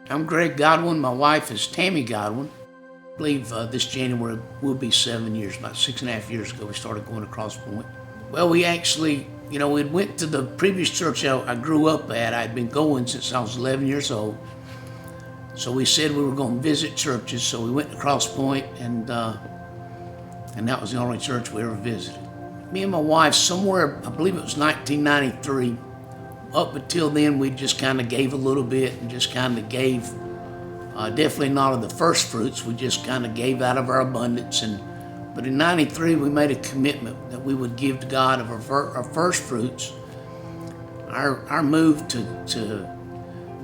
I'm Greg Godwin. My wife is Tammy Godwin. I believe this January will be 7 years. About 6.5 years ago, we started going to CrossPointe. Well, we actually, we went to the previous church I grew up at. I'd been going since I was 11 years old. So we said we were going to visit churches. So we went to CrossPointe, and that was the only church we ever visited. Me and my wife, somewhere, I believe it was 1993, up until then, we just kind of gave a little bit and just kind of gave, definitely not of the first fruits. We just kind of gave out of our abundance. But in 93, we made a commitment that we would give to God of our first fruits. Our move to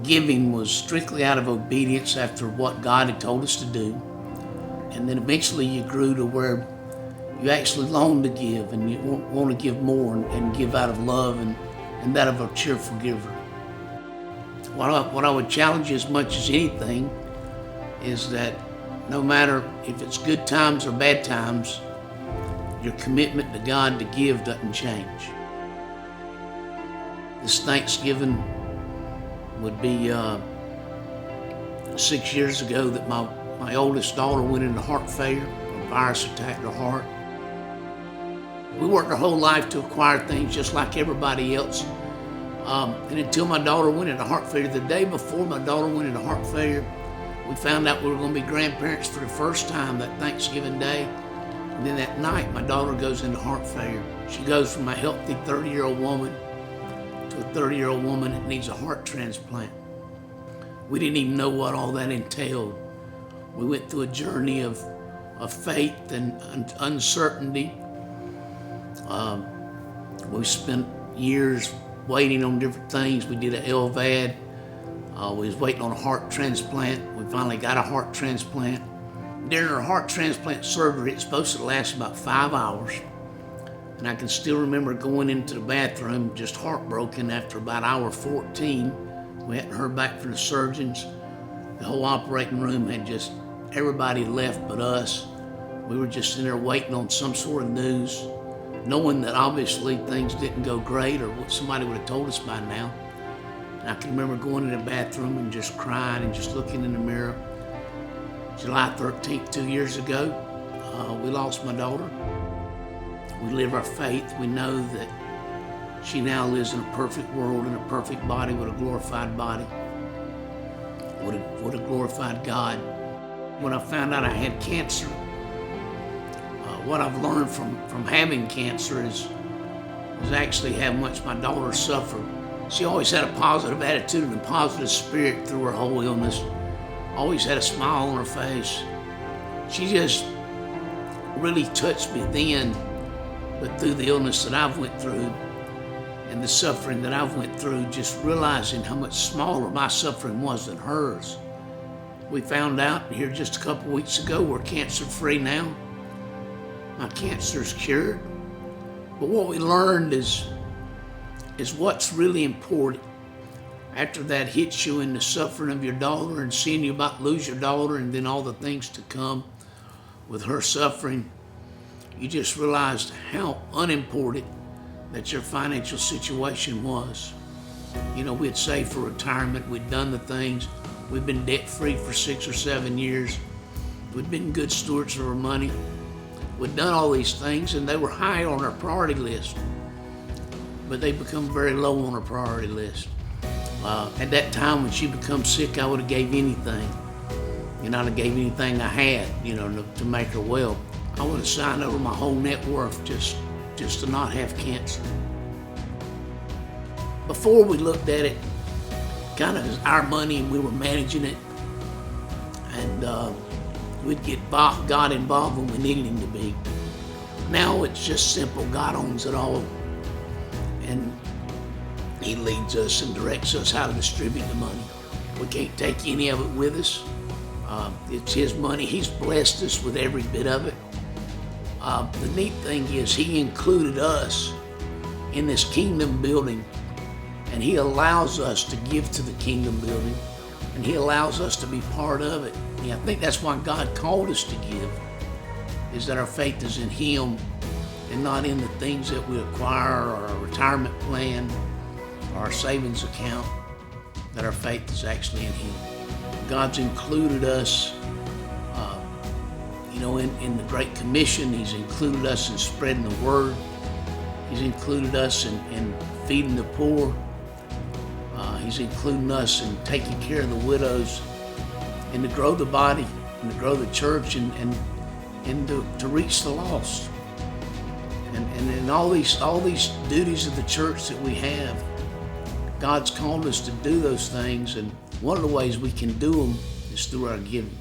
giving was strictly out of obedience after what God had told us to do. And then eventually you grew to where you actually long to give, and you want to give more and give out of love and that of a cheerful giver. What I would challenge you as much as anything is that no matter if it's good times or bad times, your commitment to God to give doesn't change. This Thanksgiving would be 6 years ago that my oldest daughter went into heart failure. A virus attacked her heart. We worked our whole life to acquire things just like everybody else. And until my daughter went into heart failure, the day before my daughter went into heart failure, we found out we were going to be grandparents for the first time that Thanksgiving Day. And then that night, my daughter goes into heart failure. She goes from a healthy 30-year-old woman to a 30-year-old woman that needs a heart transplant. We didn't even know what all that entailed. We went through a journey of faith and uncertainty. We spent years waiting on different things. We did an LVAD. We was waiting on a heart transplant. We finally got a heart transplant. During our heart transplant surgery, it's supposed to last about 5 hours. And I can still remember going into the bathroom just heartbroken after about hour 14. We hadn't heard back from the surgeons. The whole operating room had just, everybody left but us. We were just in there waiting on some sort of news, knowing that obviously things didn't go great or what somebody would have told us by now. And I can remember going in the bathroom and just crying and just looking in the mirror. July 13th, 2 years ago, we lost my daughter. We live our faith. We know that she now lives in a perfect world, in a perfect body, with a glorified body, with a glorified God. When I found out I had cancer, what I've learned from having cancer is actually how much my daughter suffered. She always had a positive attitude and a positive spirit through her whole illness. Always had a smile on her face. She just really touched me then, but through the illness that I've went through and the suffering that I've went through, just realizing how much smaller my suffering was than hers. We found out here just a couple weeks ago we're cancer-free now. My cancer is cured. But what we learned is what's really important. After that hits you in the suffering of your daughter and seeing you about to lose your daughter and then all the things to come with her suffering, you just realized how unimportant that your financial situation was. We had saved for retirement. We'd done the things. We've been debt-free for 6 or 7 years. We'd been good stewards of our money. We'd done all these things, and they were high on our priority list, but they become very low on our priority list. At that time when she became sick, I would have gave anything. I'd have gave anything I had, to make her well. I would have signed over my whole net worth just to not have cancer. Before we looked at it kind of as our money and we were managing it, and we'd get God involved when we needed Him to be. Now it's just simple. God owns it all, and He leads us and directs us how to distribute the money. We can't take any of it with us. It's His money. He's blessed us with every bit of it. The neat thing is He included us in this kingdom building, and He allows us to give to the kingdom building, and He allows us to be part of it. And I think that's why God called us to give, is that our faith is in Him and not in the things that we acquire or our retirement plan or our savings account, that our faith is actually in Him. God's included us, in the Great Commission. He's included us in spreading the word. He's included us in feeding the poor. He's including us in taking care of the widows, and to grow the body, and to grow the church, and to reach the lost. And all these duties of the church that we have, God's called us to do those things, and one of the ways we can do them is through our giving.